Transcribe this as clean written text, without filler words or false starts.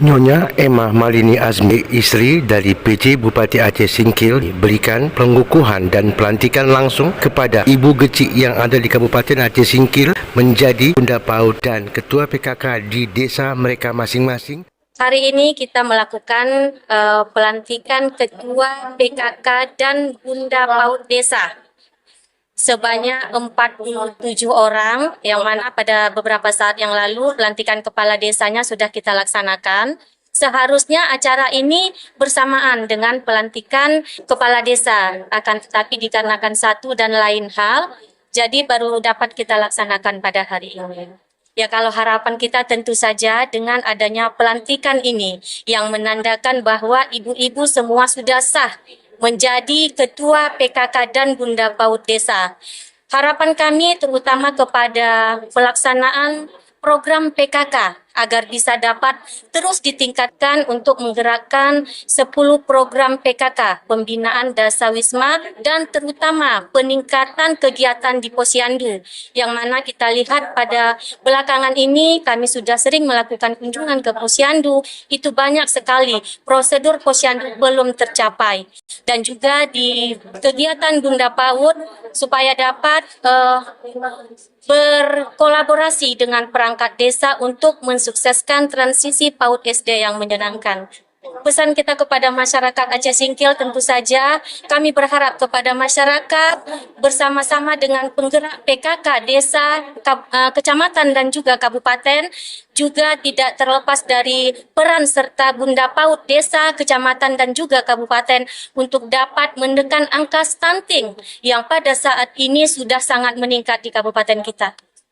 Nyonya Emma Malini Azmi, isteri dari PJ Bupati Aceh Singkil, berikan pengukuhan dan pelantikan langsung kepada ibu kecil yang ada di Kabupaten Aceh Singkil menjadi Bunda PAUD dan Ketua PKK di desa mereka masing-masing. Hari ini kita melakukan pelantikan Ketua PKK dan Bunda PAUD Desa sebanyak 47 orang, yang mana pada beberapa saat yang lalu pelantikan kepala desanya sudah kita laksanakan. Seharusnya acara ini bersamaan dengan pelantikan kepala desa, akan tetapi dikarenakan satu dan lain hal, jadi baru dapat kita laksanakan pada hari ini. Ya, kalau harapan kita tentu saja dengan adanya pelantikan ini yang menandakan bahwa ibu-ibu semua sudah sah menjadi Ketua PKK dan Bunda PAUD Desa. Harapan kami terutama kepada pelaksanaan program PKK agar bisa dapat terus ditingkatkan untuk menggerakkan 10 program PKK, pembinaan dasawisma dan terutama peningkatan kegiatan di Posyandu, yang mana kita lihat pada belakangan ini kami sudah sering melakukan kunjungan ke Posyandu, itu banyak sekali prosedur Posyandu belum tercapai, dan juga di kegiatan Bunda PAUD supaya dapat berkolaborasi dengan perangkat desa untuk mensukseskan transisi PAUD SD yang menyenangkan. Pesan kita kepada masyarakat Aceh Singkil tentu saja kami berharap kepada masyarakat bersama-sama dengan penggerak PKK desa, kecamatan dan juga kabupaten juga tidak terlepas dari peran serta Bunda PAUD desa, kecamatan dan juga kabupaten untuk dapat menekan angka stunting yang pada saat ini sudah sangat meningkat di kabupaten kita.